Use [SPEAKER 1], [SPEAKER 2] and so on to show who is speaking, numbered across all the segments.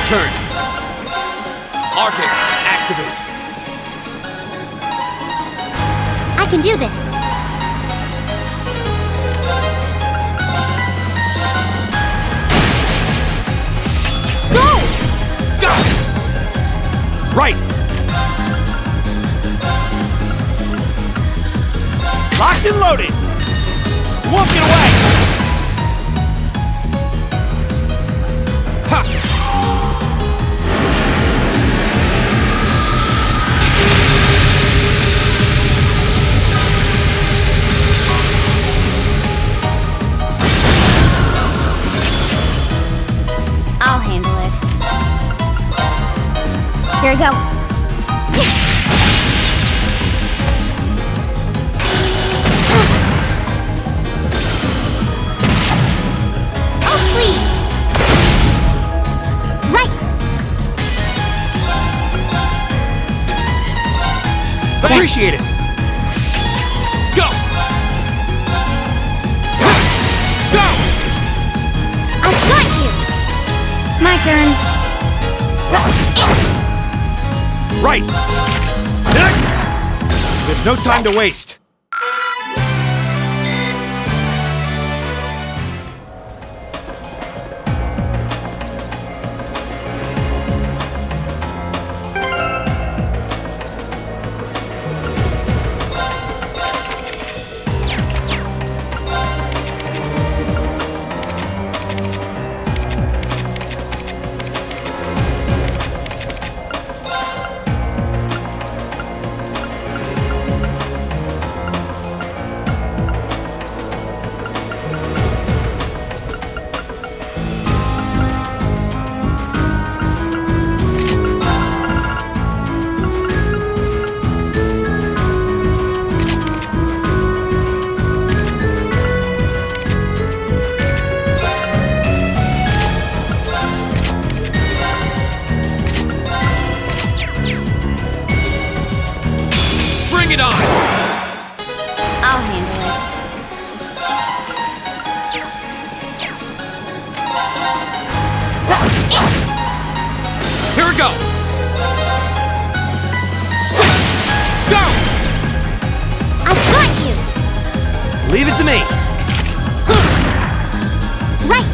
[SPEAKER 1] turn. Arcus, activate.
[SPEAKER 2] I can do this. Go!
[SPEAKER 1] Go! Right. Locked and loaded. Won't get away. Ha!
[SPEAKER 2] I'll handle it. Here we go. Oh, please. Right.
[SPEAKER 1] Appreciate it. Go. Go.
[SPEAKER 2] I've got you. My turn.
[SPEAKER 1] Right. There's no time to waste. Bring it on!
[SPEAKER 2] I'll handle it.
[SPEAKER 1] Here we go! Go!
[SPEAKER 2] I've got you.
[SPEAKER 1] Leave it to me!
[SPEAKER 2] Right.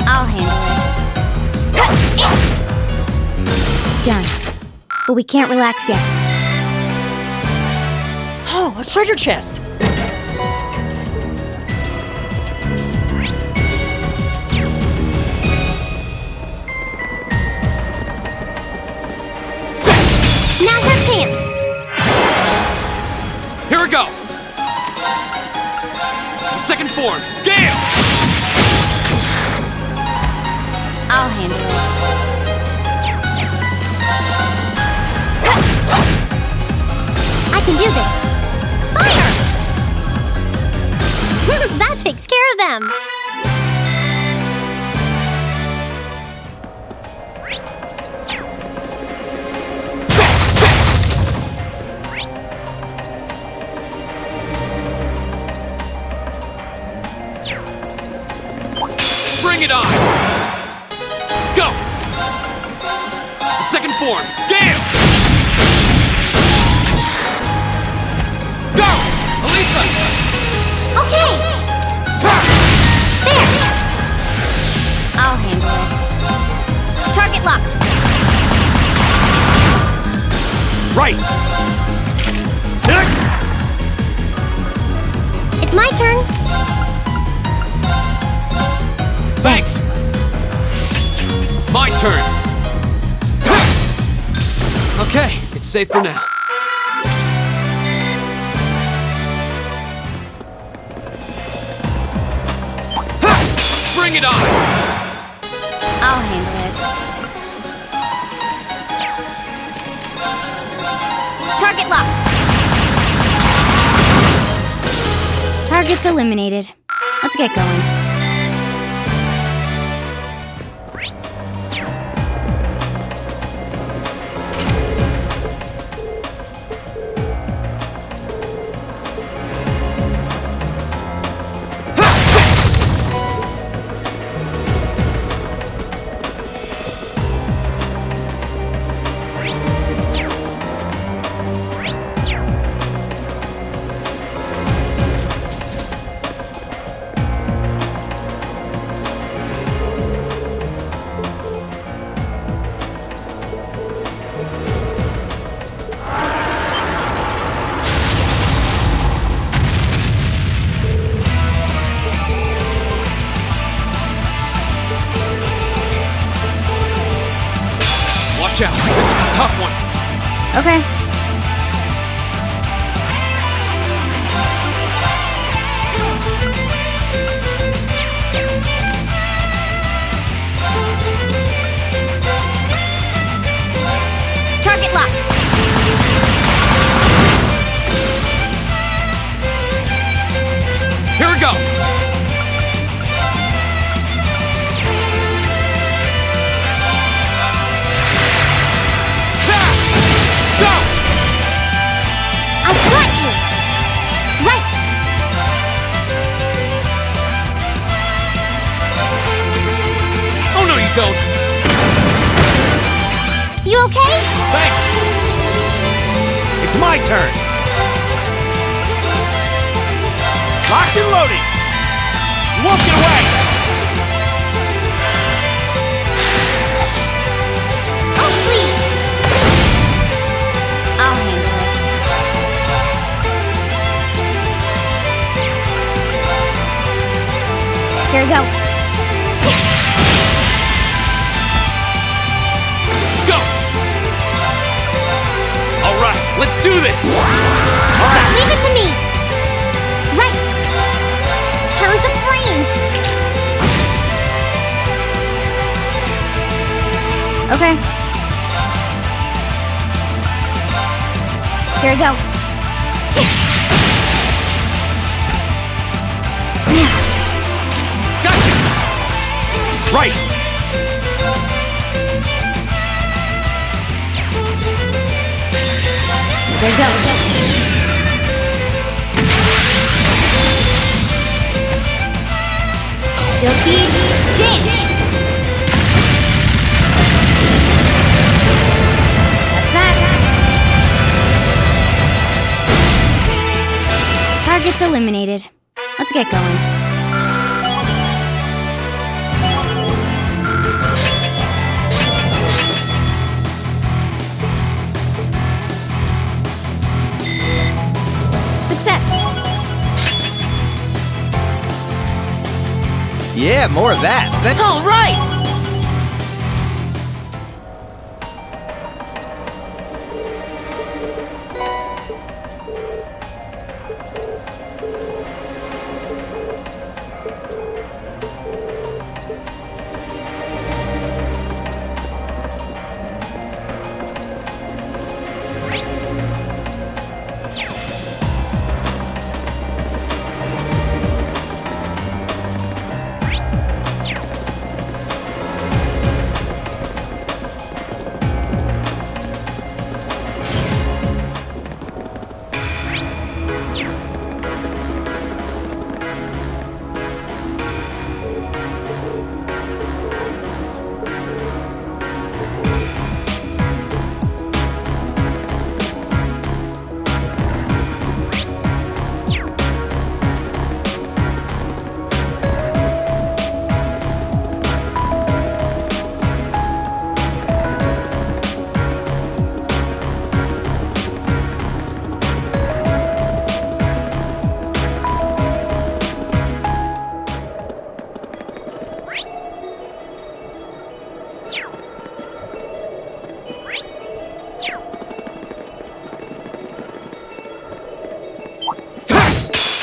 [SPEAKER 2] I'll handle it. Done. But we can't relax yet.
[SPEAKER 3] Oh, a treasure chest!
[SPEAKER 2] Now's our chance.
[SPEAKER 1] Here we go! Second form, Gale!
[SPEAKER 2] I'll handle it. I can do this. Fire! That takes care of them.
[SPEAKER 1] Bring it on! Go! Second form, Gale! Go! Elisa!
[SPEAKER 2] Okay. There. I'll handle it. Target locked.
[SPEAKER 1] Right!
[SPEAKER 2] It's my turn.
[SPEAKER 1] Thanks! My turn! Okay, it's safe for now. Bring it on!
[SPEAKER 2] I'll handle it. Target locked. Target's eliminated. Let's get going.
[SPEAKER 1] Watch out! This is a tough one!
[SPEAKER 2] Okay. Target locked.
[SPEAKER 1] Here we go! Go!
[SPEAKER 2] I've got you. Right.
[SPEAKER 1] Oh no, you don't!
[SPEAKER 2] You okay?
[SPEAKER 1] Thanks! It's my turn! Locked and loaded! You won't get away!
[SPEAKER 2] Oh, please. I'll handle it. Here we go.
[SPEAKER 1] Go! Alright, let's do this! Alright!
[SPEAKER 2] Leave it to me. Right. Turn to flames. Okay. Here we go.
[SPEAKER 1] Gotcha! Right!
[SPEAKER 2] There we go. Silky dance. That's that. Targets eliminated. Let's get going. Success.
[SPEAKER 3] Yeah, more of that. All right!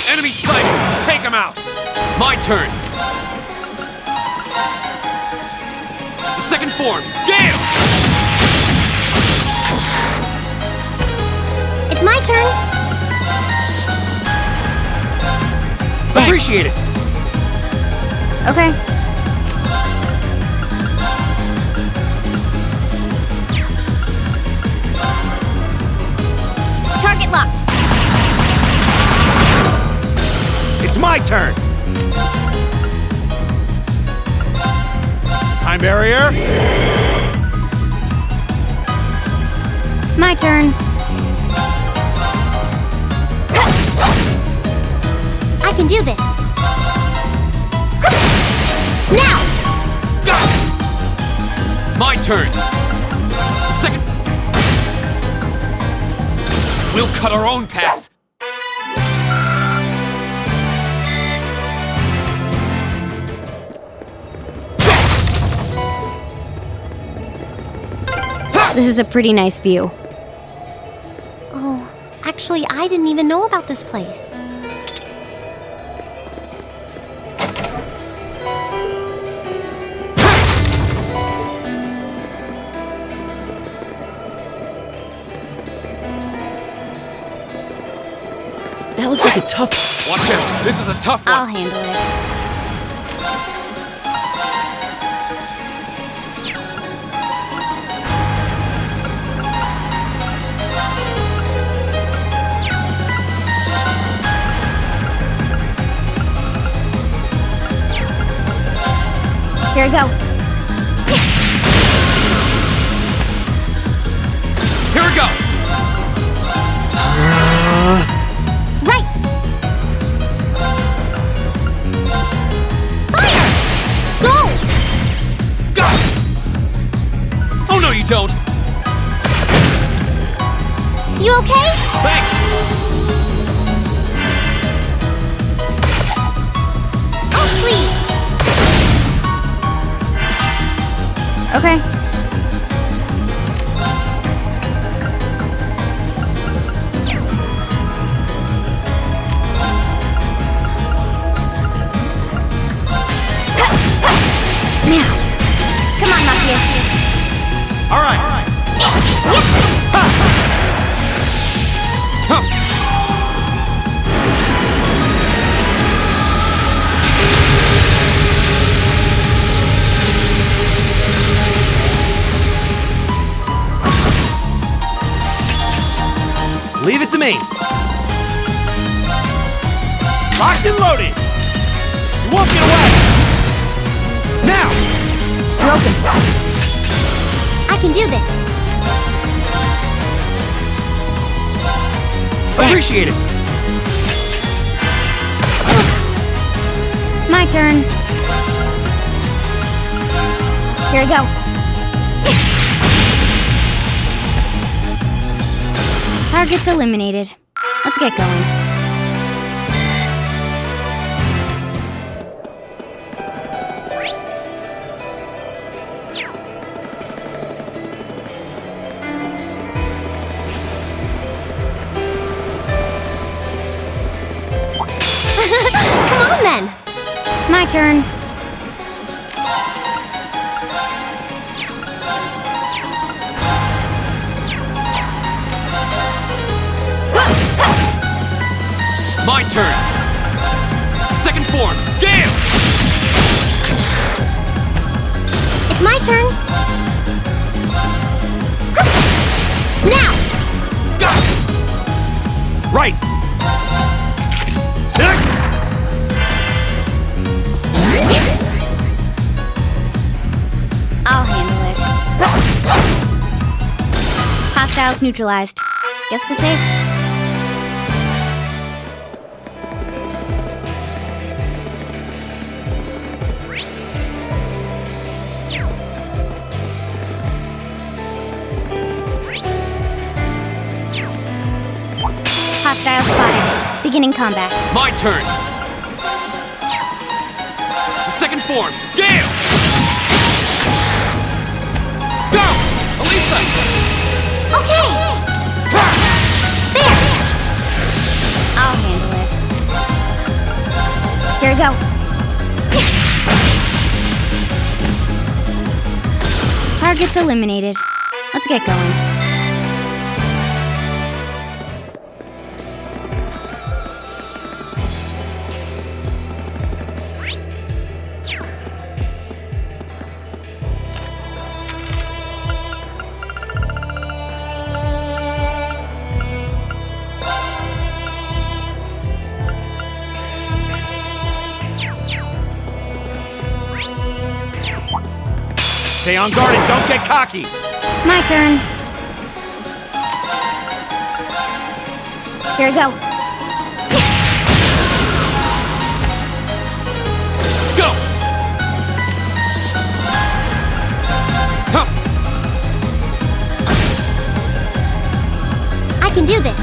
[SPEAKER 1] Enemy sighted! Take him out! My turn! The second form, Gale!
[SPEAKER 2] It's my turn.
[SPEAKER 1] Appreciate it!
[SPEAKER 2] Okay. Target locked.
[SPEAKER 1] It's my turn! Time barrier!
[SPEAKER 2] My turn. I can do this. Now!
[SPEAKER 1] My turn! Second! We'll cut our own path!
[SPEAKER 2] This is a pretty nice view. Oh, actually, I didn't even know about this place.
[SPEAKER 3] That looks like a tough...
[SPEAKER 1] Watch out! This is a tough
[SPEAKER 2] I'll
[SPEAKER 1] one!
[SPEAKER 2] handle it. Here we go.
[SPEAKER 1] Here we go!
[SPEAKER 2] Right. Fire! Go!
[SPEAKER 1] Go! Oh, no, you don't!
[SPEAKER 2] You okay?
[SPEAKER 1] Thanks!
[SPEAKER 2] Oh, please. Okay. Now. Come on, Matthias.
[SPEAKER 1] All right!
[SPEAKER 3] Leave it to me.
[SPEAKER 1] Locked and loaded! You won't get away! Now!
[SPEAKER 3] Broken.
[SPEAKER 2] I can do this.
[SPEAKER 1] Appreciate it!
[SPEAKER 2] My turn. Here we go. Targets eliminated. Let's get going. Come on then. My turn.
[SPEAKER 1] My turn! Second form, Gale!
[SPEAKER 2] It's my turn. Now.
[SPEAKER 1] Go! Right!
[SPEAKER 2] I'll handle it. Hostiles neutralized. Guess we're safe. Hostile spotted. Beginning combat.
[SPEAKER 1] My turn! Second form, Gale! Go! Elisa!
[SPEAKER 2] Okay! There! I'll handle it. Here we go. Targets eliminated. Let's get going.
[SPEAKER 1] Stay on guard and don't get cocky!
[SPEAKER 2] My turn. Here we go.
[SPEAKER 1] Go! Huh.
[SPEAKER 2] I can do this.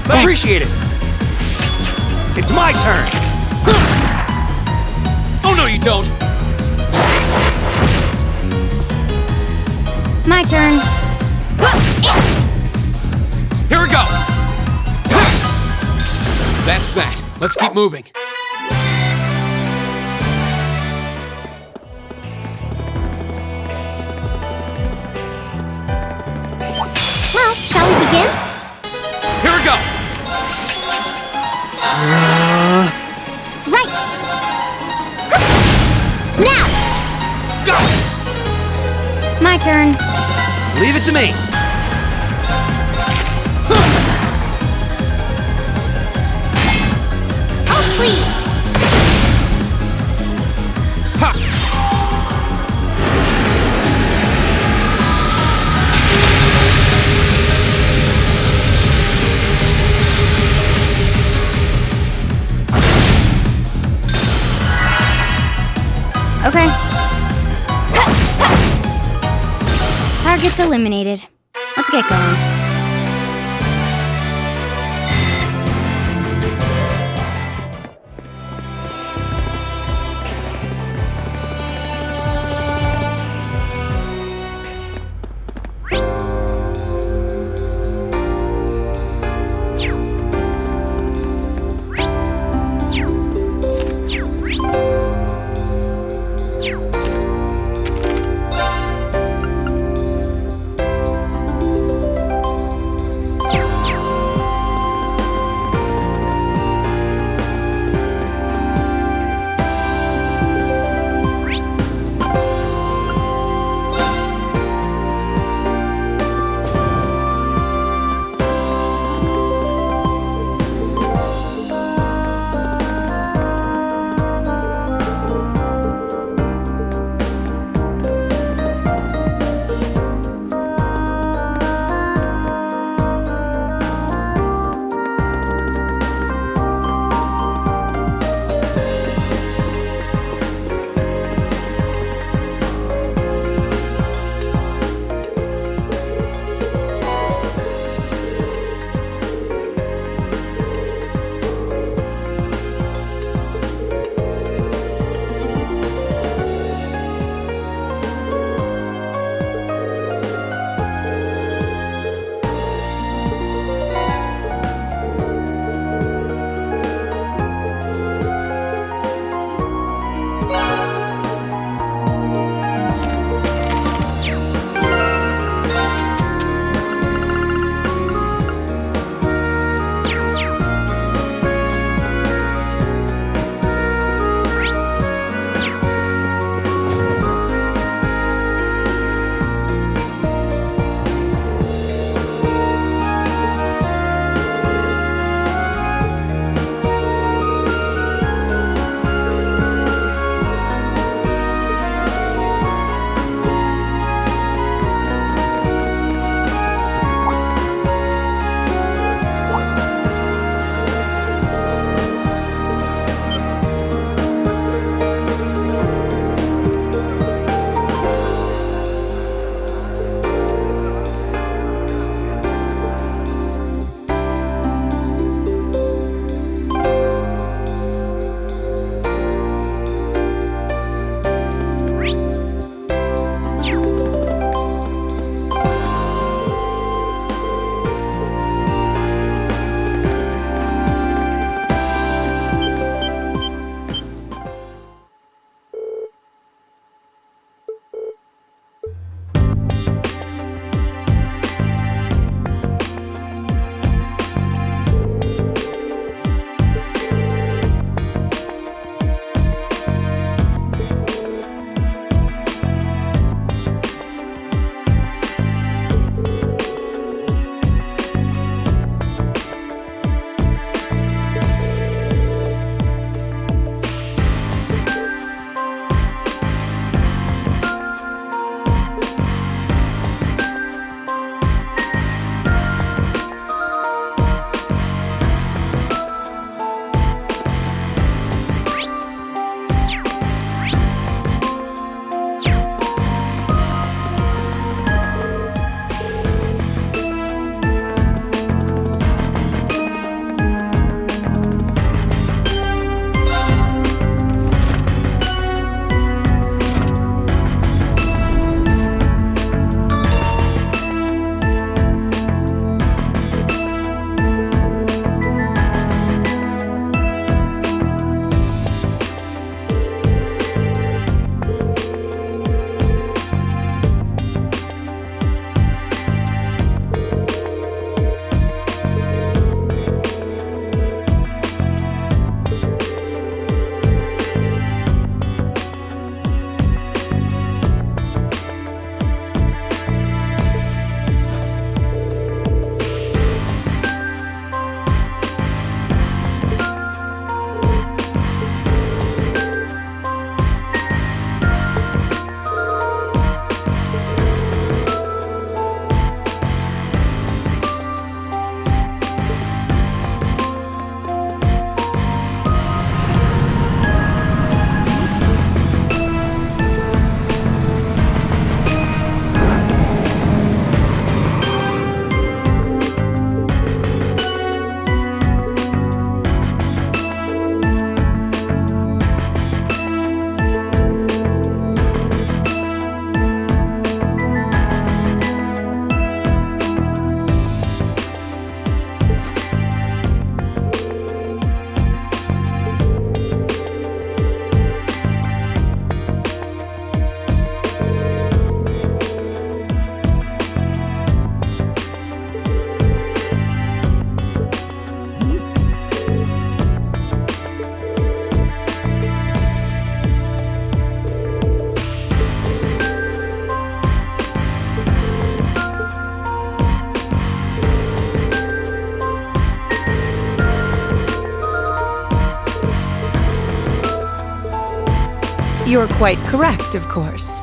[SPEAKER 1] Appreciate it! It's my turn! Oh no, you don't!
[SPEAKER 2] My turn.
[SPEAKER 1] Here we go! That's that. Let's keep moving.
[SPEAKER 2] Well, shall we begin?
[SPEAKER 1] Here we go!
[SPEAKER 2] Right. Now!
[SPEAKER 1] Go!
[SPEAKER 2] My turn.
[SPEAKER 3] Leave it to me.
[SPEAKER 2] Oh, please.
[SPEAKER 1] Ha!
[SPEAKER 2] Okay. Targets eliminated. Let's get going.
[SPEAKER 4] You're quite correct, of course.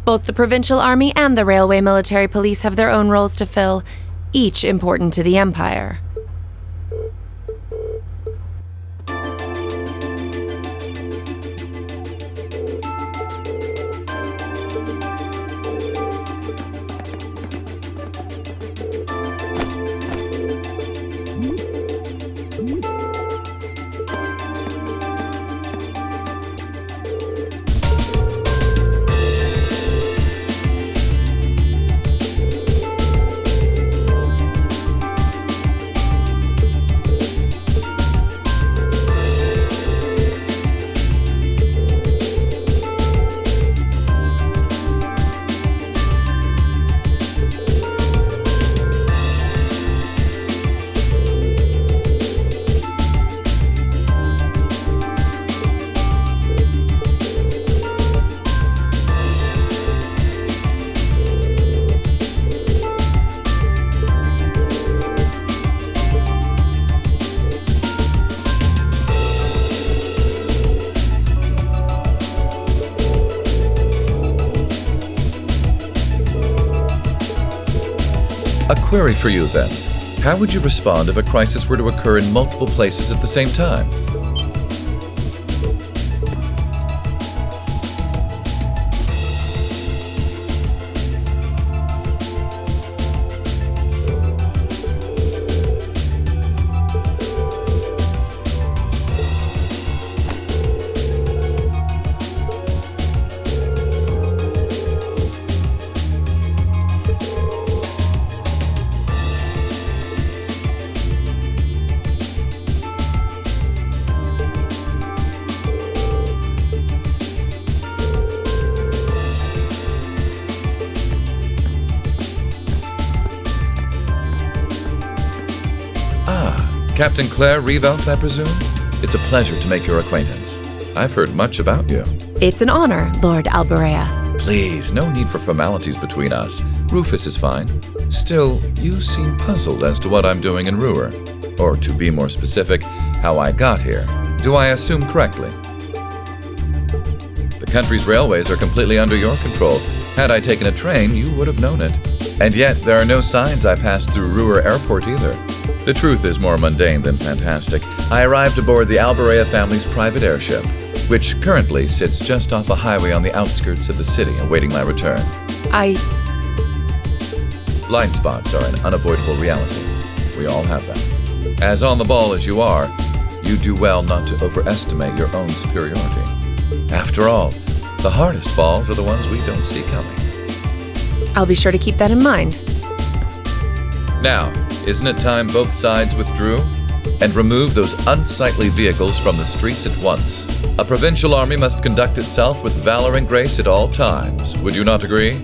[SPEAKER 4] Both the provincial army and the railway military police have their own roles to fill, each important to the Empire.
[SPEAKER 5] A query for you, then. How would you respond if a crisis were to occur in multiple places at the same time? Captain Claire Revelt, I presume? It's a pleasure to make your acquaintance. I've heard much about you.
[SPEAKER 4] It's an honor, Lord Alberea.
[SPEAKER 5] Please, no need for formalities between us. Rufus is fine. Still, you seem puzzled as to what I'm doing in Ruhr. Or, to be more specific, how I got here. Do I assume correctly? The country's railways are completely under your control. Had I taken a train, you would have known it. And yet, there are no signs I passed through Ruhr Airport either. The truth is more mundane than fantastic. I arrived aboard the Alberea family's private airship, which currently sits just off a highway on the outskirts of the city, awaiting my return. Blind spots are an unavoidable reality. We all have them. As on the ball as you are, you do well not to overestimate your own superiority. After all, the hardest falls are the ones we don't see coming.
[SPEAKER 4] I'll be sure to keep that in mind.
[SPEAKER 5] Now, isn't it time both sides withdrew? And remove those unsightly vehicles from the streets at once. A provincial army must conduct itself with valor and grace at all times. Would you not agree?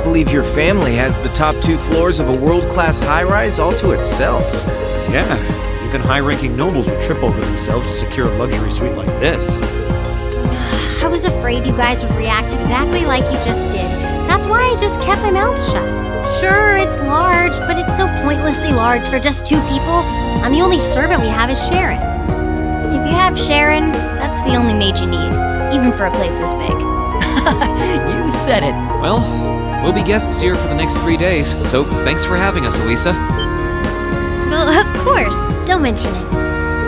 [SPEAKER 3] believe your family has the top 2 floors of a world-class high-rise all to itself.
[SPEAKER 1] Yeah, even high-ranking nobles would trip over themselves to secure a luxury suite like this.
[SPEAKER 2] I was afraid you guys would react exactly like you just did. That's why I just kept my mouth shut. Sure, it's large, but it's so pointlessly large for just 2 people, and the only servant we have is Sharon.
[SPEAKER 6] If you have Sharon, that's the only maid you need, even for a place this big.
[SPEAKER 7] You said it. Well, we'll be guests here for the next 3 days, so thanks for having us, Elisa.
[SPEAKER 2] Well, of course. Don't mention it.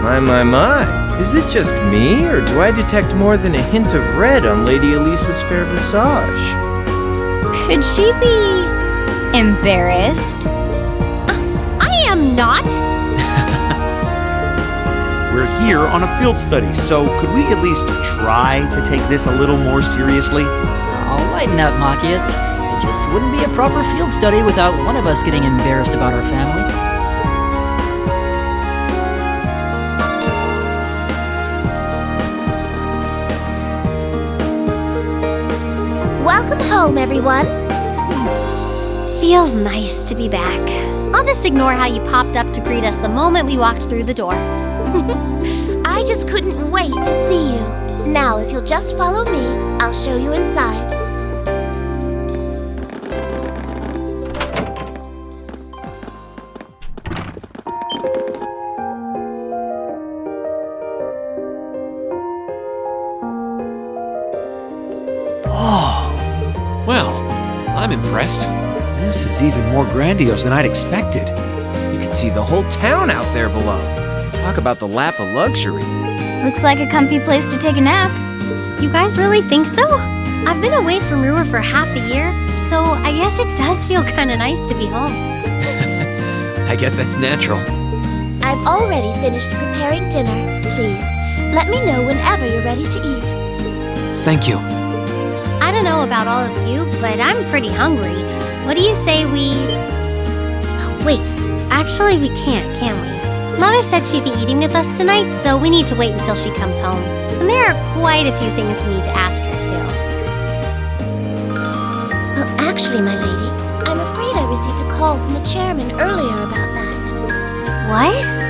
[SPEAKER 3] My. Is it just me, or do I detect more than a hint of red on Lady Elisa's fair visage?
[SPEAKER 6] Could she be embarrassed?
[SPEAKER 2] I am not!
[SPEAKER 1] We're here on a field study, so could we at least try to take this a little more seriously?
[SPEAKER 8] I'll lighten up, Machias. It just wouldn't be a proper field study without one of us getting embarrassed about our family.
[SPEAKER 2] Welcome home, everyone. Feels nice to be back. I'll just ignore how you popped up to greet us the moment we walked through the door.
[SPEAKER 9] I just couldn't wait to see you. Now, if you'll just follow me, I'll show you inside.
[SPEAKER 7] Well, I'm impressed.
[SPEAKER 1] This is even more grandiose than I'd expected.
[SPEAKER 3] You can see the whole town out there below. Talk about the lap of luxury.
[SPEAKER 6] Looks like a comfy place to take a nap.
[SPEAKER 2] You guys really think so? I've been away from Ruhr for half a year, so I guess it does feel kind of nice to be home.
[SPEAKER 7] I guess that's natural.
[SPEAKER 9] I've already finished preparing dinner. Please, let me know whenever you're ready to eat.
[SPEAKER 7] Thank you.
[SPEAKER 2] I don't know about all of you, but I'm pretty hungry. What do you say we... Oh, wait, actually we can't, can we? Mother said she'd be eating with us tonight, so we need to wait until she comes home. And there are quite a few things we need to ask her, too.
[SPEAKER 9] Well, actually, my lady, I'm afraid I received a call from the chairman earlier about that.
[SPEAKER 2] What?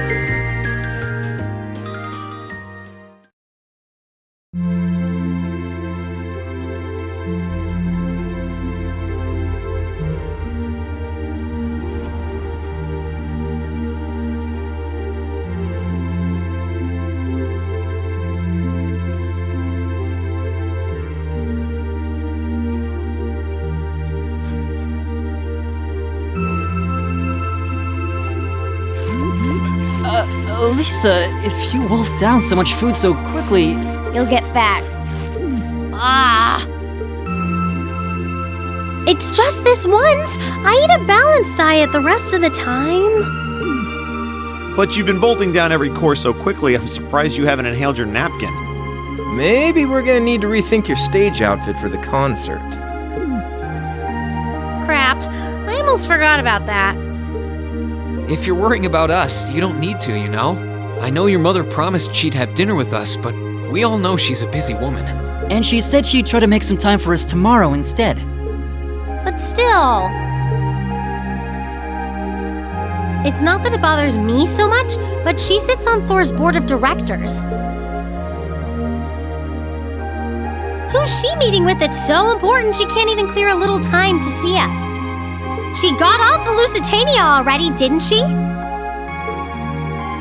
[SPEAKER 8] Lisa, if you wolf down so much food so quickly...
[SPEAKER 6] You'll get fat.
[SPEAKER 2] Ah! It's just this once. I eat a balanced diet the rest of the time.
[SPEAKER 1] But you've been bolting down every course so quickly, I'm surprised you haven't inhaled your napkin.
[SPEAKER 3] Maybe we're gonna need to rethink your stage outfit for the concert.
[SPEAKER 2] Crap. I almost forgot about that.
[SPEAKER 7] If you're worrying about us, you don't need to, you know? I know your mother promised she'd have dinner with us, but we all know she's a busy woman.
[SPEAKER 8] And she said she'd try to make some time for us tomorrow instead.
[SPEAKER 2] But still... It's not that it bothers me so much, but she sits on Thor's board of directors. Who's she meeting with that's so important she can't even clear a little time to see us? She got off the Lusitania already, didn't she?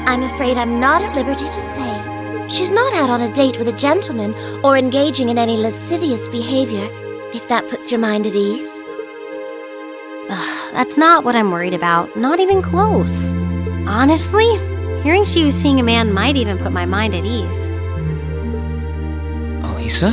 [SPEAKER 9] I'm afraid I'm not at liberty to say. She's not out on a date with a gentleman or engaging in any lascivious behavior, if that puts your mind at ease.
[SPEAKER 2] That's not what I'm worried about. Not even close. Honestly, hearing she was seeing a man might even put my mind at ease.
[SPEAKER 7] Elisa?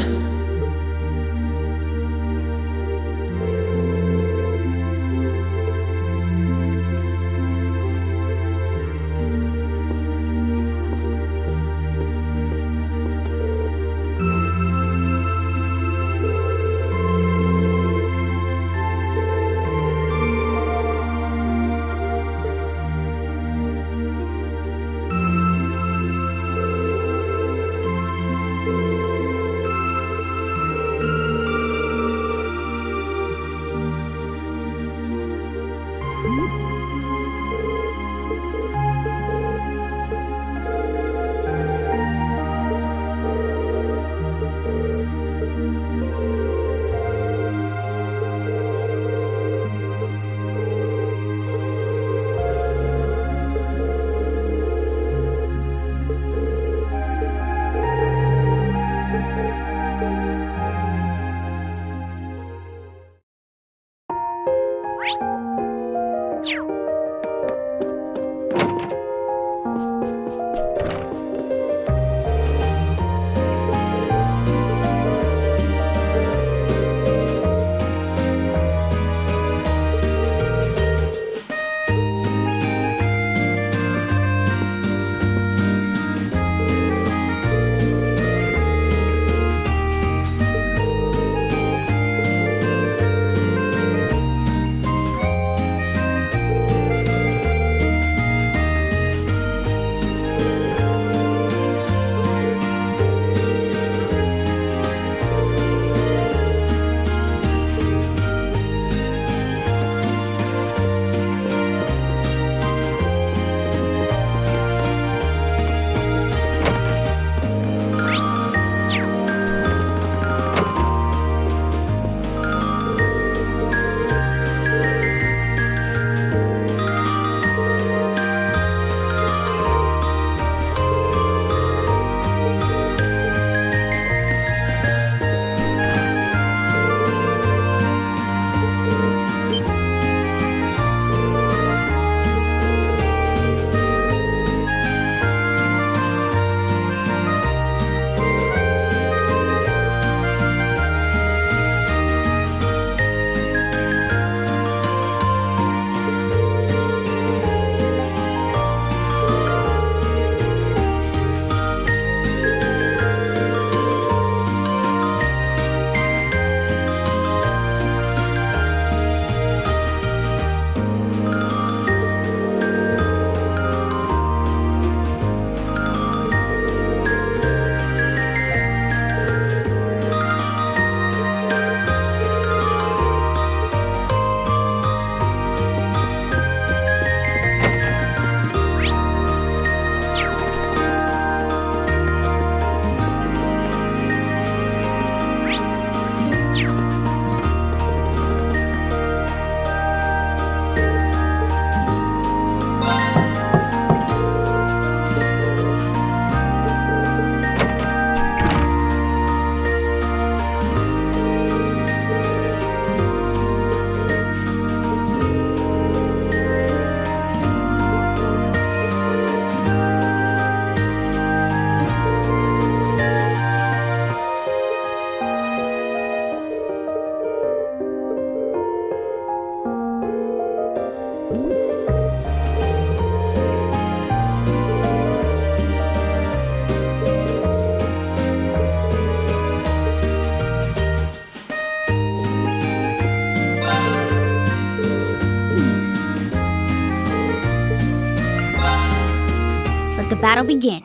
[SPEAKER 6] The battle begin.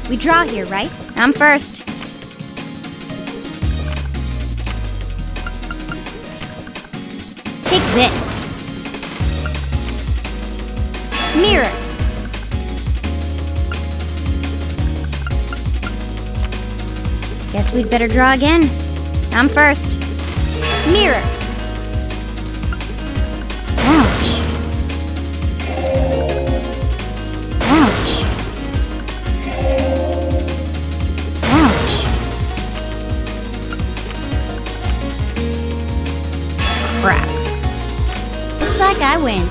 [SPEAKER 6] We draw here, right? I'm first. Take this. Mirror. Guess we'd better draw again. I'm first. Mirror. Ouch. Ouch. Ouch. Crap. Looks like I win.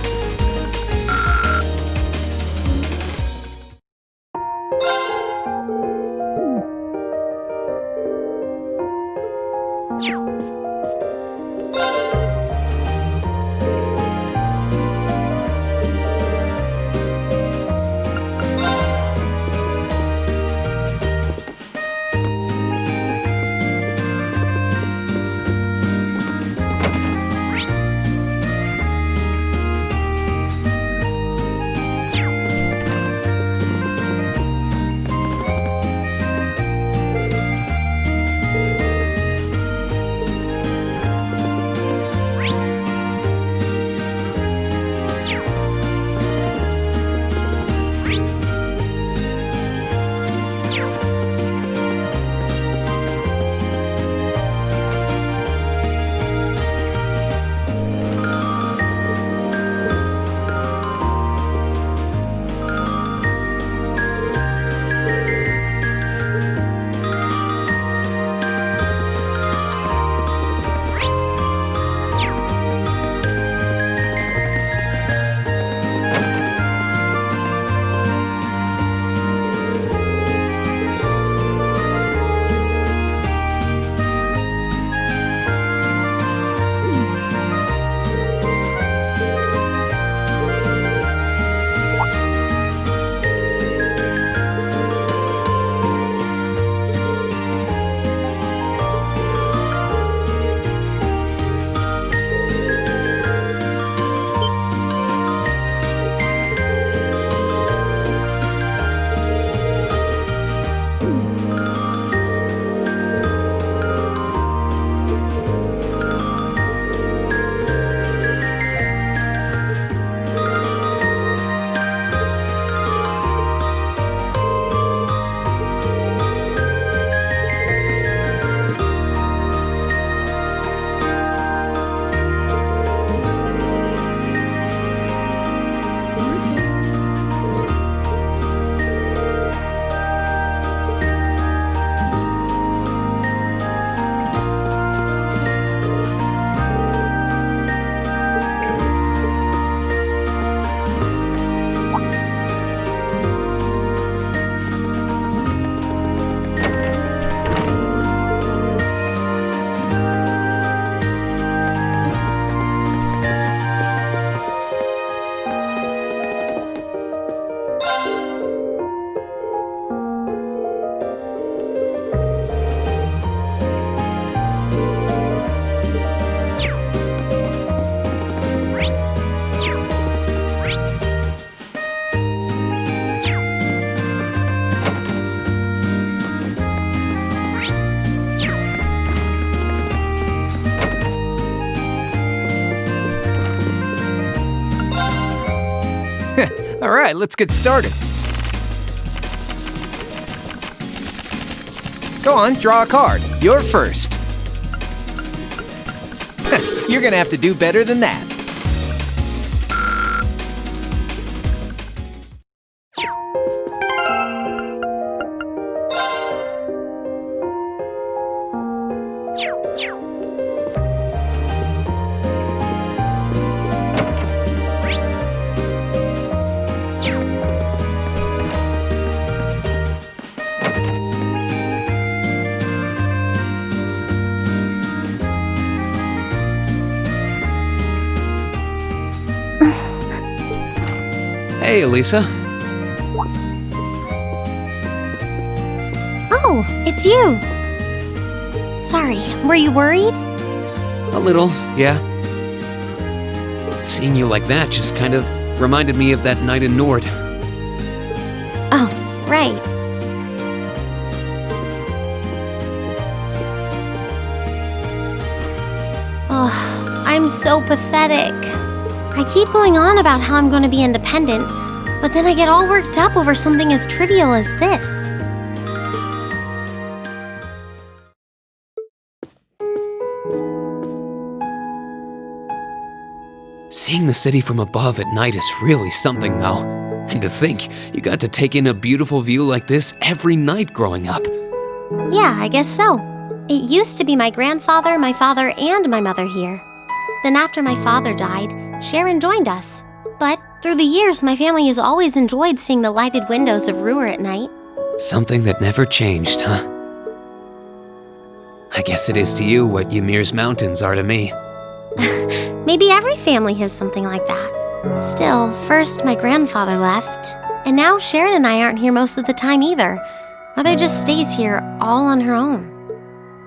[SPEAKER 3] Alright, let's get started. Go on, draw a card. You're first. You're gonna have to do better than that.
[SPEAKER 7] Hey, Elisa.
[SPEAKER 2] Oh, it's you. Sorry, were you worried?
[SPEAKER 7] A little, yeah. Seeing you like that just kind of reminded me of that night in Nord.
[SPEAKER 2] Oh, right. Oh, I'm so pathetic. I keep going on about how I'm going to be independent, but then I get all worked up over something as trivial as this.
[SPEAKER 7] Seeing the city from above at night is really something, though. And to think, you got to take in a beautiful view like this every night growing up.
[SPEAKER 2] Yeah, I guess so. It used to be my grandfather, my father, and my mother here. Then after my father died, Sharon joined us. But through the years, my family has always enjoyed seeing the lighted windows of Ruhr at night.
[SPEAKER 7] Something that never changed, huh? I guess it is to you what Ymir's mountains are to me.
[SPEAKER 2] Maybe every family has something like that. Still, first my grandfather left, and now Sharon and I aren't here most of the time either. Mother just stays here all on her own.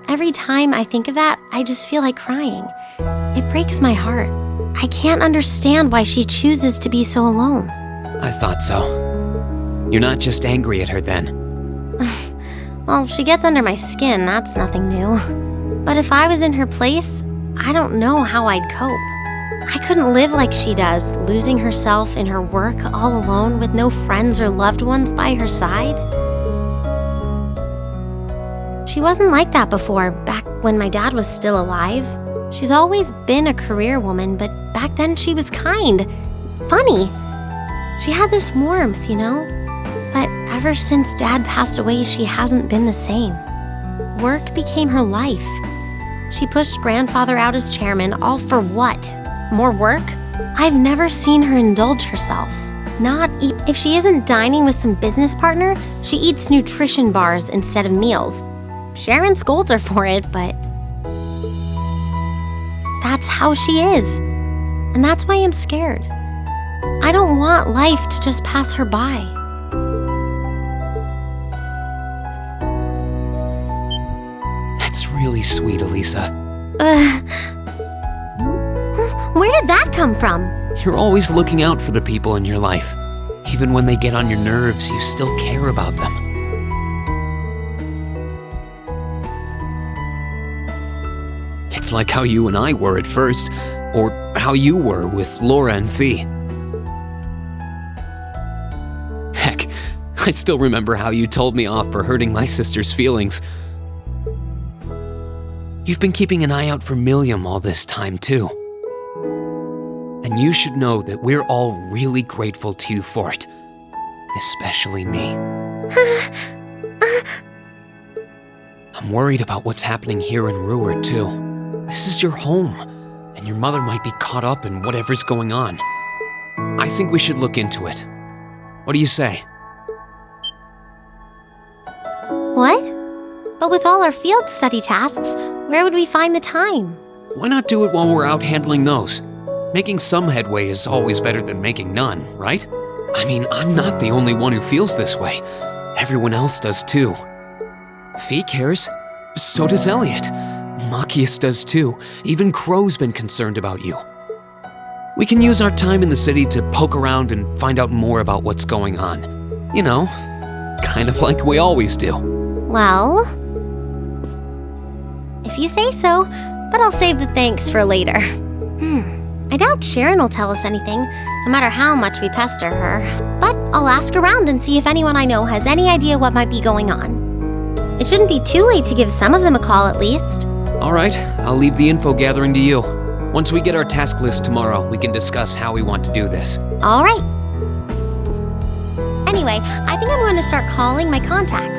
[SPEAKER 2] Every time I think of that, I just feel like crying. It breaks my heart. I can't understand why she chooses to be so alone.
[SPEAKER 7] I thought so. You're not just angry at her then.
[SPEAKER 2] Well, she gets under my skin, that's nothing new. But if I was in her place, I don't know how I'd cope. I couldn't live like she does, losing herself in her work all alone with no friends or loved ones by her side. She wasn't like that before, back when my dad was still alive. She's always been a career woman, but back then she was kind, funny. She had this warmth, you know? But ever since Dad passed away, she hasn't been the same. Work became her life. She pushed Grandfather out as chairman, all for what? More work? I've never seen her indulge herself. If she isn't dining with some business partner, she eats nutrition bars instead of meals. Sharon scolds her for it, but that's how she is. And that's why I'm scared. I don't want life to just pass her by.
[SPEAKER 7] That's really sweet, Elisa.
[SPEAKER 2] Where did that come from?
[SPEAKER 7] You're always looking out for the people in your life. Even when they get on your nerves, you still care about them. It's like how you and I were at first, or how you were with Laura and Fee. Heck, I still remember how you told me off for hurting my sister's feelings. You've been keeping an eye out for Milliam all this time, too. And you should know that we're all really grateful to you for it. Especially me. I'm worried about what's happening here in Ruhr, too. This is your home, and your mother might be caught up in whatever's going on. I think we should look into it. What do you say?
[SPEAKER 2] What? But with all our field study tasks, where would we find the time?
[SPEAKER 7] Why not do it while we're out handling those? Making some headway is always better than making none, right? I mean, I'm not the only one who feels this way. Everyone else does too. Fee cares. So does Elliot. Machias does too. Even Crow's been concerned about you. We can use our time in the city to poke around and find out more about what's going on. You know, kind of like we always do.
[SPEAKER 2] Well, if you say so, but I'll save the thanks for later. I I doubt Sharon will tell us anything, no matter how much we pester her. But I'll ask around and see if anyone I know has any idea what might be going on. It shouldn't be too late to give some of them a call at least.
[SPEAKER 7] All right, I'll leave the info gathering to you. Once we get our task list tomorrow, we can discuss how we want to do this.
[SPEAKER 2] All right. Anyway, I think I'm going to start calling my contacts.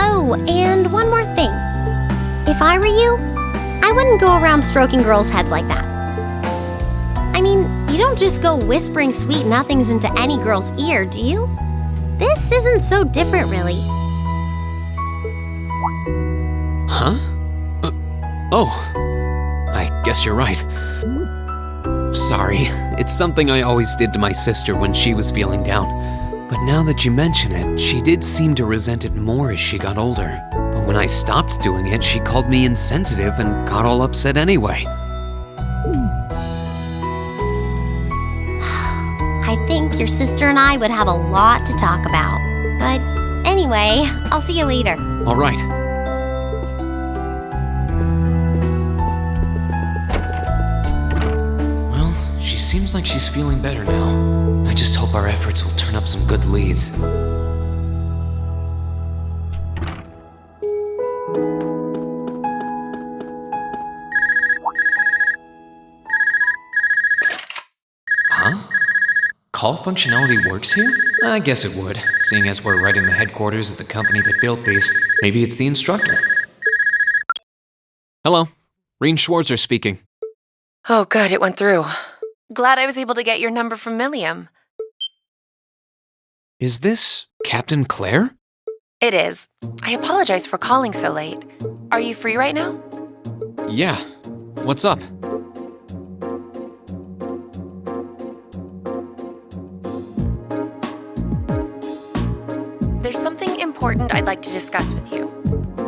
[SPEAKER 2] Oh, and one more thing. If I were you, I wouldn't go around stroking girls' heads like that. I mean, you don't just go whispering sweet nothings into any girl's ear, do you? This isn't so different, really.
[SPEAKER 7] Huh? Oh, I guess you're right. Sorry, it's something I always did to my sister when she was feeling down. But now that you mention it, she did seem to resent it more as she got older. But when I stopped doing it, she called me insensitive and got all upset anyway.
[SPEAKER 2] I think your sister and I would have a lot to talk about. But anyway, I'll see you later.
[SPEAKER 7] All right. Well, she seems like she's feeling better now. I just hope our efforts will turn up some good leads. Huh? Call functionality works here? I guess it would, seeing as we're right in the headquarters of the company that built these. Maybe it's the instructor. Hello, Reen Schwarzer speaking.
[SPEAKER 4] Oh, good, it went through. Glad I was able to get your number from Milliam.
[SPEAKER 7] Is this Captain Claire?
[SPEAKER 4] It is. I apologize for calling so late. Are you free right now?
[SPEAKER 7] Yeah. What's up?
[SPEAKER 4] There's something important I'd like to discuss with you,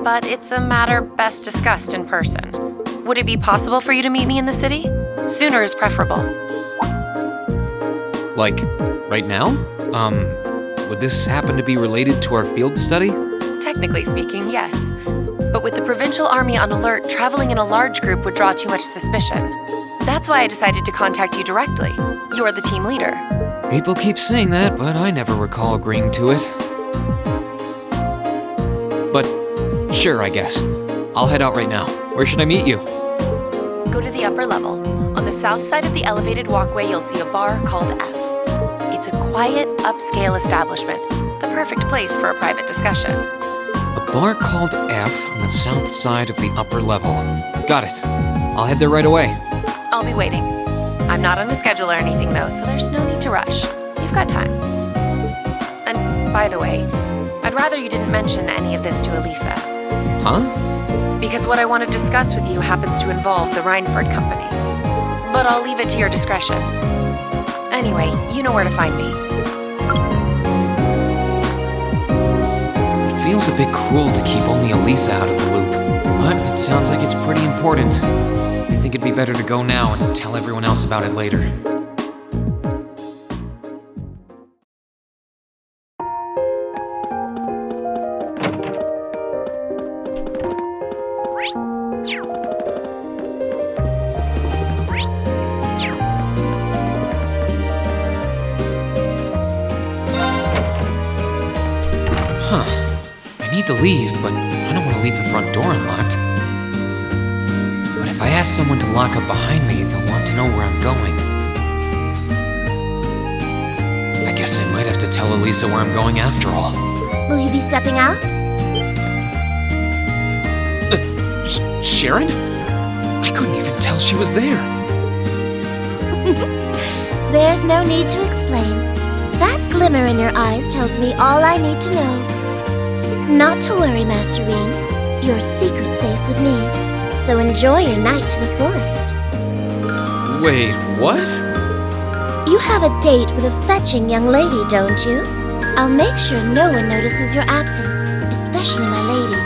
[SPEAKER 4] but it's a matter best discussed in person. Would it be possible for you to meet me in the city? Sooner is preferable.
[SPEAKER 7] Like, right now? Would this happen to be related to our field study?
[SPEAKER 4] Technically speaking, yes. But with the provincial army on alert, traveling in a large group would draw too much suspicion. That's why I decided to contact you directly. You're the team leader.
[SPEAKER 7] People keep saying that, but I never recall agreeing to it. But sure, I guess. I'll head out right now. Where should I meet you?
[SPEAKER 4] Go to the upper level. On the south side of the elevated walkway, you'll see a bar called F. It's a quiet, upscale establishment. The perfect place for a private discussion.
[SPEAKER 7] A bar called F on the south side of the upper level. Got it. I'll head there right away.
[SPEAKER 4] I'll be waiting. I'm not on a schedule or anything, though, so there's no need to rush. You've got time. And by the way, I'd rather you didn't mention any of this to Elisa.
[SPEAKER 7] Huh?
[SPEAKER 4] Because what I want to discuss with you happens to involve the Rhineford Company. But I'll leave it to your discretion. Anyway, you know where to find me.
[SPEAKER 7] It feels a bit cruel to keep only Elisa out of the loop, but it sounds like it's pretty important. I think it'd be better to go now and tell everyone else about it later. I need to leave, but I don't want to leave the front door unlocked. But if I ask someone to lock up behind me, they'll want to know where I'm going. I guess I might have to tell Elisa where I'm going after all.
[SPEAKER 9] Will you be stepping out?
[SPEAKER 7] Sharon? I couldn't even tell she was there.
[SPEAKER 9] There's no need to explain. That glimmer in your eyes tells me all I need to know. Not to worry, Master Reen. Your secret's safe with me. So enjoy your night to the fullest.
[SPEAKER 7] Wait, what?
[SPEAKER 9] You have a date with a fetching young lady, don't you? I'll make sure no one notices your absence, especially my lady.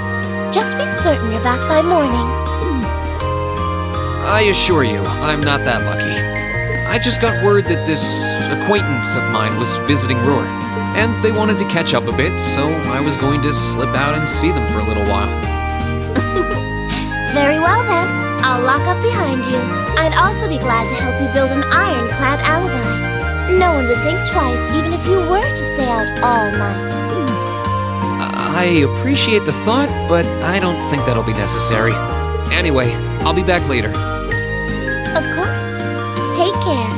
[SPEAKER 9] Just be certain you're back by morning.
[SPEAKER 7] I assure you, I'm not that lucky. I just got word that this acquaintance of mine was visiting Ruhr, and they wanted to catch up a bit, so I was going to slip out and see them for a little while.
[SPEAKER 9] Very well then. I'll lock up behind you. I'd also be glad to help you build an ironclad alibi. No one would think twice, even if you were to stay out all night.
[SPEAKER 7] I appreciate the thought, but I don't think that'll be necessary. Anyway, I'll be back later.
[SPEAKER 9] Of course. Take care.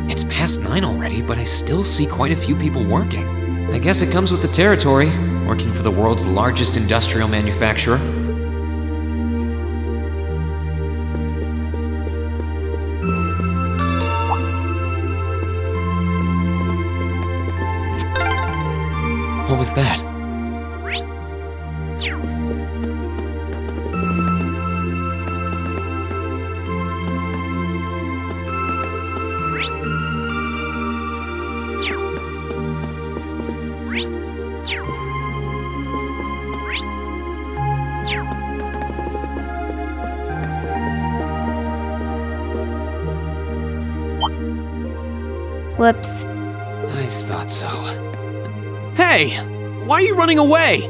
[SPEAKER 7] It's past 9 already, but I still see quite a few people working. I guess it comes with the territory, working for the world's largest industrial manufacturer. What was that?
[SPEAKER 6] Whoops.
[SPEAKER 7] I thought so. Hey! Why are you running away?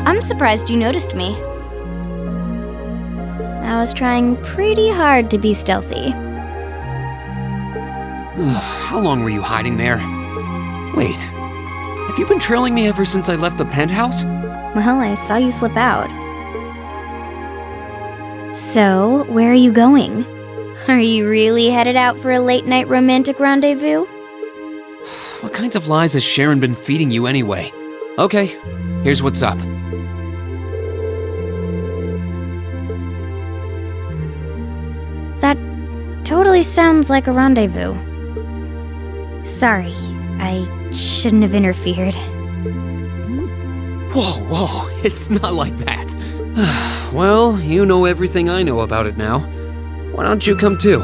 [SPEAKER 6] I'm surprised you noticed me. I was trying pretty hard to be stealthy.
[SPEAKER 7] How long were you hiding there? Wait, have you been trailing me ever since I left the penthouse?
[SPEAKER 6] Well, I saw you slip out. So, where are you going? Are you really headed out for a late-night romantic rendezvous?
[SPEAKER 7] What kinds of lies has Sharon been feeding you anyway? Okay, here's what's up.
[SPEAKER 6] That totally sounds like a rendezvous. Sorry, I shouldn't have interfered.
[SPEAKER 7] Whoa, it's not like that. Well, you know everything I know about it now. Why don't you come too?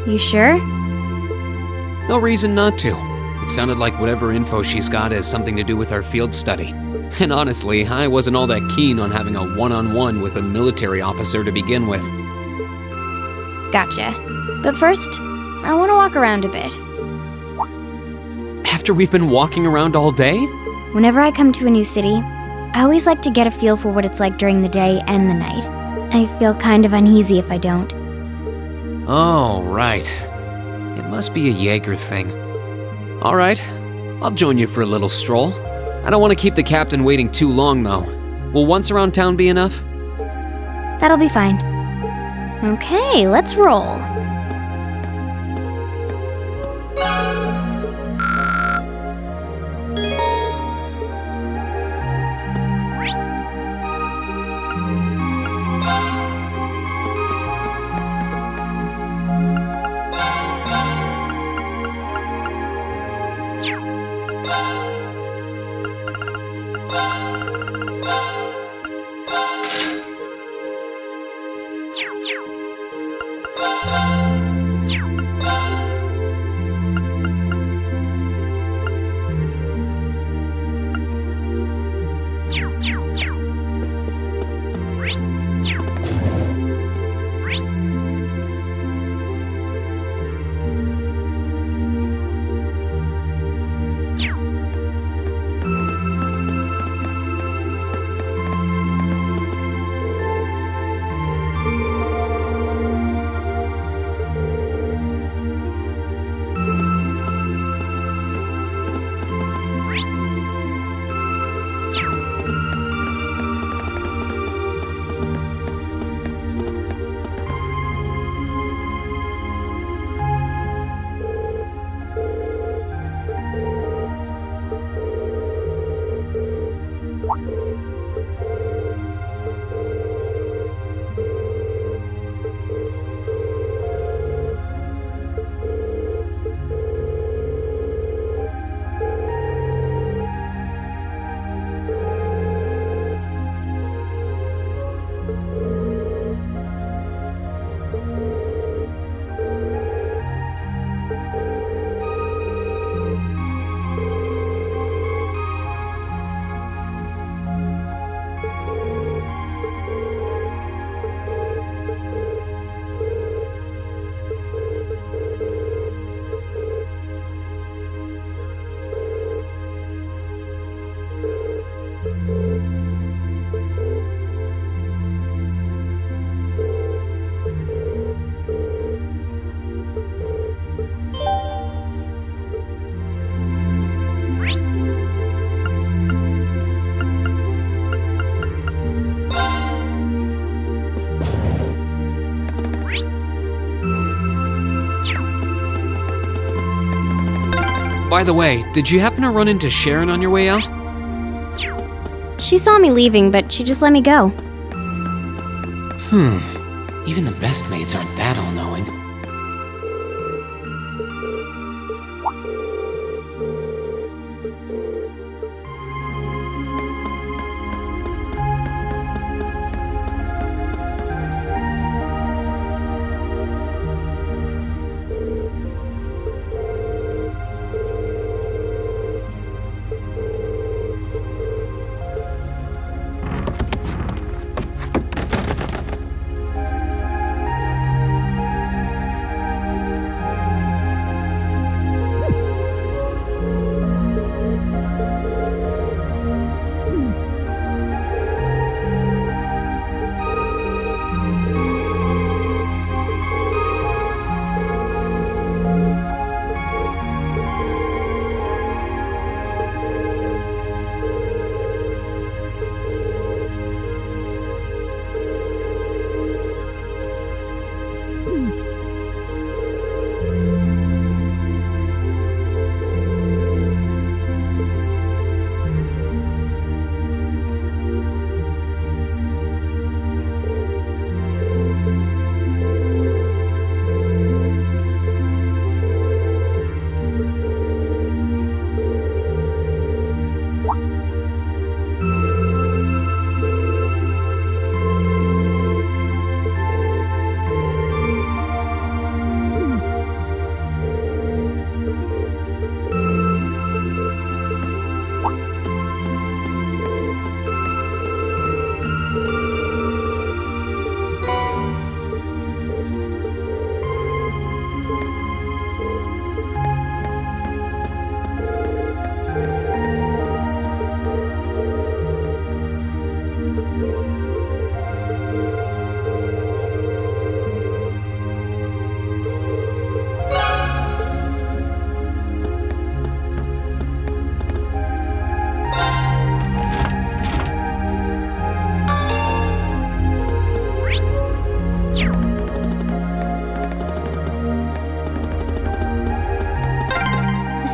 [SPEAKER 6] You sure?
[SPEAKER 7] No reason not to. It sounded like whatever info she's got has something to do with our field study. And honestly, I wasn't all that keen on having a one-on-one with a military officer to begin with.
[SPEAKER 6] Gotcha. But first, I want to walk around a bit.
[SPEAKER 7] After we've been walking around all day?
[SPEAKER 6] Whenever I come to a new city, I always like to get a feel for what it's like during the day and the night. I feel kind of uneasy if I don't.
[SPEAKER 7] Oh, right. It must be a Jaeger thing. All right, I'll join you for a little stroll. I don't want to keep the captain waiting too long, though. Will once around town be enough?
[SPEAKER 6] That'll be fine. Okay, let's roll.
[SPEAKER 7] By the way, did you happen to run into Sharon on your way out?
[SPEAKER 6] She saw me leaving, but she just let me go.
[SPEAKER 7] Even the best maids aren't that all-knowing.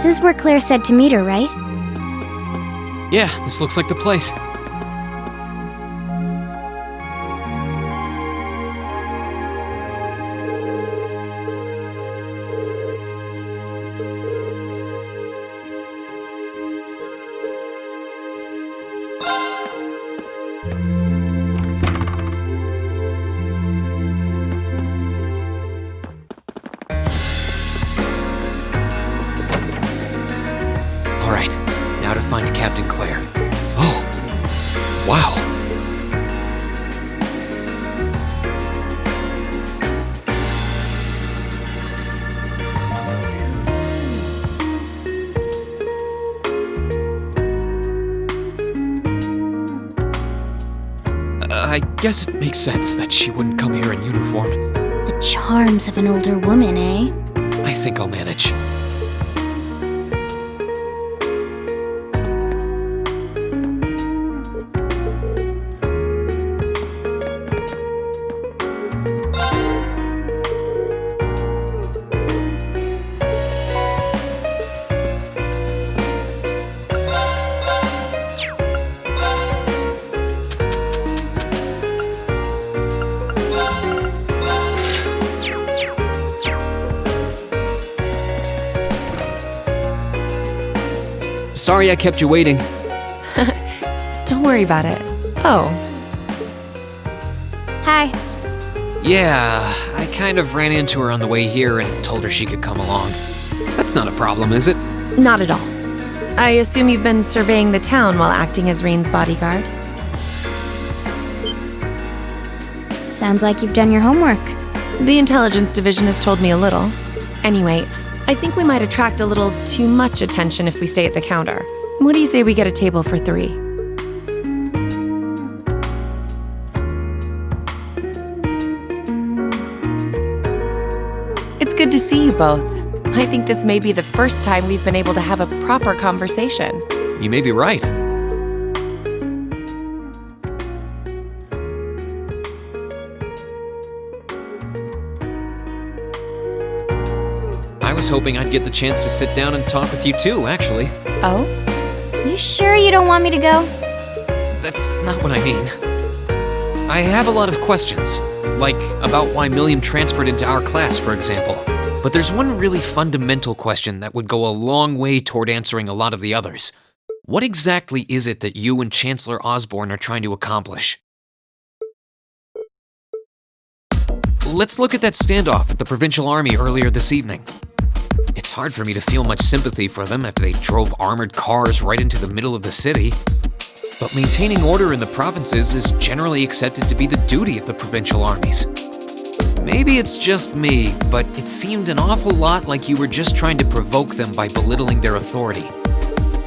[SPEAKER 6] This is where Claire said to meet her, right?
[SPEAKER 7] Yeah, this looks like the place. Alright, now to find Captain Claire. Oh, wow. I guess it makes sense that she wouldn't come here in uniform.
[SPEAKER 6] The charms of an older woman, eh?
[SPEAKER 7] I think I'll manage. Sorry I kept you waiting.
[SPEAKER 4] Don't worry about it. Oh,
[SPEAKER 6] Hi.
[SPEAKER 7] Yeah, I kind of ran into her on the way here and told her she could come along. That's not a problem, is it?
[SPEAKER 4] not at all. I assume you've been surveying the town while acting as Reen's bodyguard?
[SPEAKER 6] Sounds like you've done your homework.
[SPEAKER 4] The intelligence division has told me a little. Anyway, I think we might attract a little too much attention if we stay at the counter. What do you say we get a table for 3? It's good to see you both. I think this may be the first time we've been able to have a proper conversation.
[SPEAKER 7] You may be right. I was hoping I'd get the chance to sit down and talk with you too, actually.
[SPEAKER 4] Oh?
[SPEAKER 6] You sure you don't want me to go?
[SPEAKER 7] That's not what I mean. I have a lot of questions, like about why Milliam transferred into our class, for example. But there's one really fundamental question that would go a long way toward answering a lot of the others. What exactly is it that you and Chancellor Osborne are trying to accomplish? Let's look at that standoff at the Provincial Army earlier this evening. It's hard for me to feel much sympathy for them after they drove armored cars right into the middle of the city. But maintaining order in the provinces is generally accepted to be the duty of the provincial armies. Maybe it's just me, but it seemed an awful lot like you were just trying to provoke them by belittling their authority.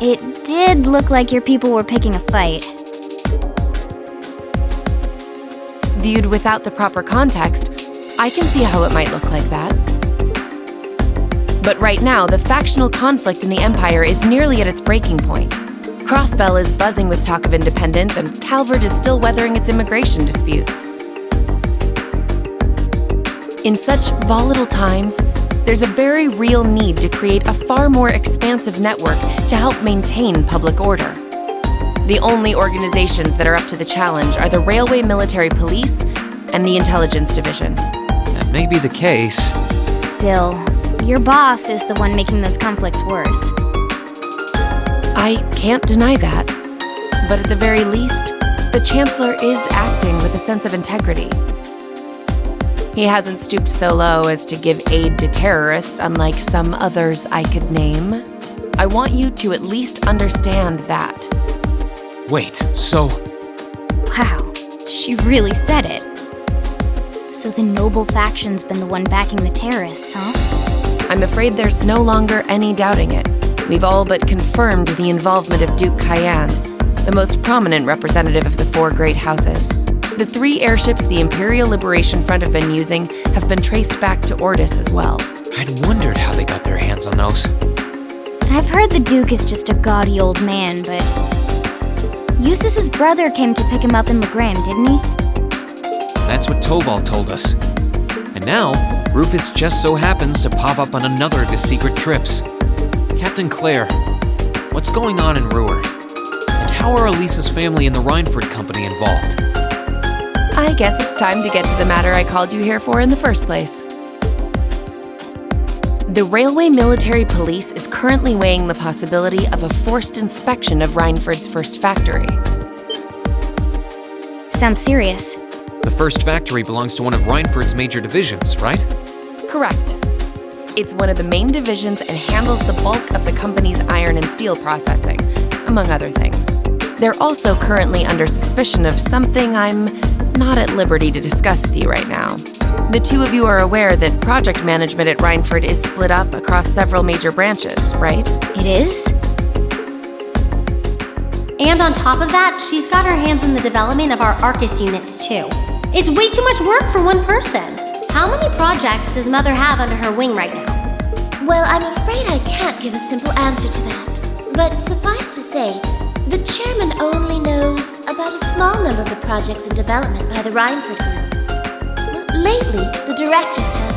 [SPEAKER 6] It did look like your people were picking a fight.
[SPEAKER 4] Viewed without the proper context, I can see how it might look like that. But right now, the factional conflict in the Empire is nearly at its breaking point. Crossbell is buzzing with talk of independence, and Calvert is still weathering its immigration disputes. In such volatile times, there's a very real need to create a far more expansive network to help maintain public order. The only organizations that are up to the challenge are the Railway Military Police and the Intelligence Division.
[SPEAKER 7] That may be the case.
[SPEAKER 6] Still, your boss is the one making those conflicts worse.
[SPEAKER 4] I can't deny that. But at the very least, the Chancellor is acting with a sense of integrity. He hasn't stooped so low as to give aid to terrorists, unlike some others I could name. I want you to at least understand that.
[SPEAKER 7] Wait, so...
[SPEAKER 6] Wow, she really said it. So the noble faction's been the one backing the terrorists, huh?
[SPEAKER 4] I'm afraid there's no longer any doubting it. We've all but confirmed the involvement of Duke Cayenne, the most prominent representative of the four great houses. The 3 airships the Imperial Liberation Front have been using have been traced back to Ordis as well.
[SPEAKER 7] I'd wondered how they got their hands on those.
[SPEAKER 6] I've heard the Duke is just a gaudy old man, but... Eustace's brother came to pick him up in Legram, didn't he?
[SPEAKER 7] That's what Toval told us. And now, Rufus just so happens to pop up on another of his secret trips. Captain Clare, what's going on in Ruhr? And how are Elisa's family and the Rhineford Company involved?
[SPEAKER 4] I guess it's time to get to the matter I called you here for in the first place. The Railway Military Police is currently weighing the possibility of a forced inspection of Rhineford's first factory.
[SPEAKER 6] Sounds serious.
[SPEAKER 7] The first factory belongs to one of Rhineford's major divisions, right?
[SPEAKER 4] Correct. It's one of the main divisions and handles the bulk of the company's iron and steel processing, among other things. They're also currently under suspicion of something I'm not at liberty to discuss with you right now. The 2 of you are aware that project management at Rhineford is split up across several major branches, right?
[SPEAKER 6] It is?
[SPEAKER 2] And on top of that, she's got her hands in the development of our Arcus units too. It's way too much work for one person. How many projects does Mother have under her wing right now?
[SPEAKER 9] Well, I'm afraid I can't give a simple answer to that. But suffice to say, the chairman only knows about a small number of the projects in development by the Rhineford Group. Lately, the directors have...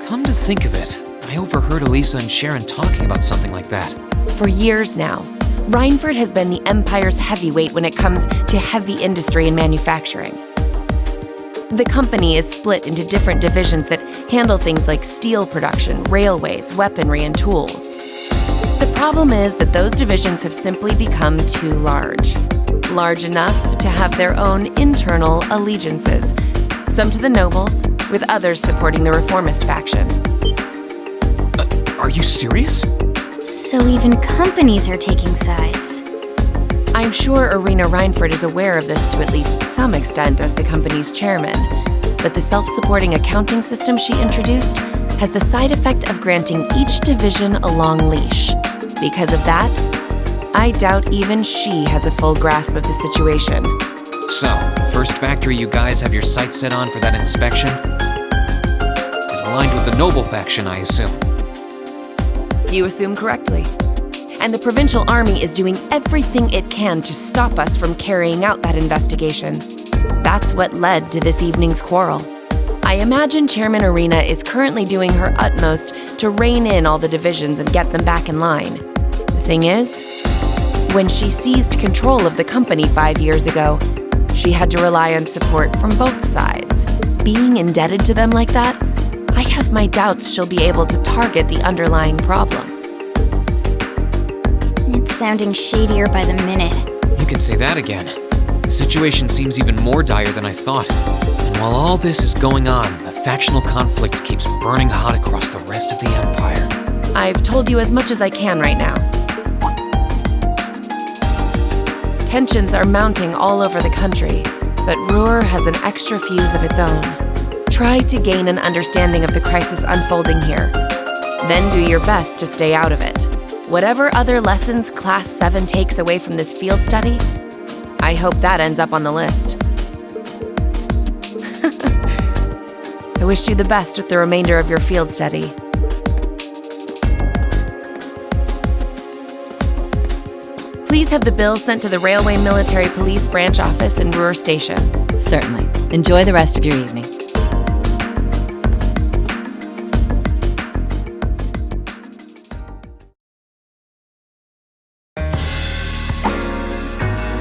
[SPEAKER 7] Come to think of it, I overheard Elisa and Sharon talking about something like that.
[SPEAKER 4] For years now, Rhineford has been the Empire's heavyweight when it comes to heavy industry and manufacturing. The company is split into different divisions that handle things like steel production, railways, weaponry, and tools. The problem is that those divisions have simply become too large. Large enough to have their own internal allegiances, some to the nobles, with others supporting the reformist faction.
[SPEAKER 7] Are you serious?
[SPEAKER 6] So even companies are taking sides.
[SPEAKER 4] I'm sure Irina Rhineford is aware of this to at least some extent as the company's chairman, but the self-supporting accounting system she introduced has the side effect of granting each division a long leash. Because of that, I doubt even she has a full grasp of the situation.
[SPEAKER 7] So, the first factory you guys have your sights set on for that inspection is aligned with the Noble faction, I assume.
[SPEAKER 4] You assume correctly. And the Provincial Army is doing everything it can to stop us from carrying out that investigation. That's what led to this evening's quarrel. I I imagine Chairman Arena is currently doing her utmost to rein in all the divisions and get them back in line. The thing is, when she seized control of the company 5 years ago, she had to rely on support from both sides. Being indebted to them like that, I have my doubts she'll be able to target the underlying problem.
[SPEAKER 6] It's sounding shadier by the minute.
[SPEAKER 7] You can say that again. The situation seems even more dire than I thought. And while all this is going on, the factional conflict keeps burning hot across the rest of the Empire.
[SPEAKER 4] I've told you as much as I can right now. Tensions are mounting all over the country, but Ruhr has an extra fuse of its own. Try to gain an understanding of the crisis unfolding here. Then do your best to stay out of it. Whatever other lessons Class 7 takes away from this field study, I hope that ends up on the list. I wish you the best with the remainder of your field study. Please have the bill sent to the Railway Military Police Branch Office in Ruhr Station.
[SPEAKER 8] Certainly. Enjoy the rest of your evening.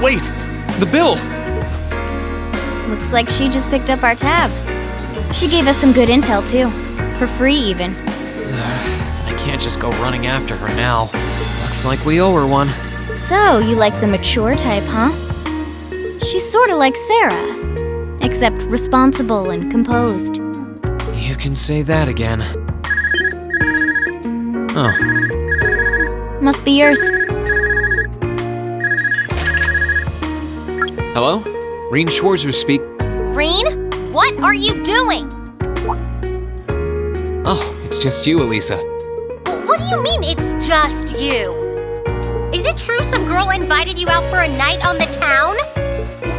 [SPEAKER 1] Wait! The bill!
[SPEAKER 6] Looks like she just picked up our tab. She gave us some good intel, too. For free, even.
[SPEAKER 7] I can't just go running after her now. Looks like we owe her one.
[SPEAKER 6] So, you like the mature type, huh? She's sorta like Sarah, except responsible and composed.
[SPEAKER 7] You can say that again. Oh.
[SPEAKER 6] Must be yours.
[SPEAKER 7] Hello? Reen Schwarzer speak.
[SPEAKER 2] Reen, what are you doing?
[SPEAKER 7] Oh, it's just you, Elisa.
[SPEAKER 2] What do you mean it's just you? Is it true some girl invited you out for a night on the town?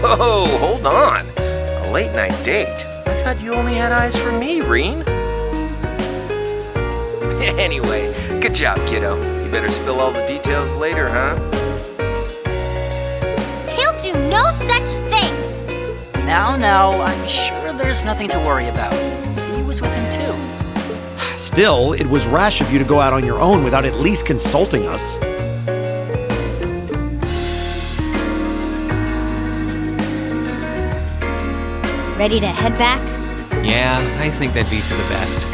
[SPEAKER 3] Whoa, hold on. A late night date? I thought you only had eyes for me, Reen. Anyway, good job, kiddo. You better spill all the details later, huh?
[SPEAKER 2] He'll do no such thing!
[SPEAKER 8] Now, I'm sure there's nothing to worry about. He was with him too.
[SPEAKER 1] Still, it was rash of you to go out on your own without at least consulting us.
[SPEAKER 6] Ready to head back?
[SPEAKER 7] Yeah, I think that'd be for the best.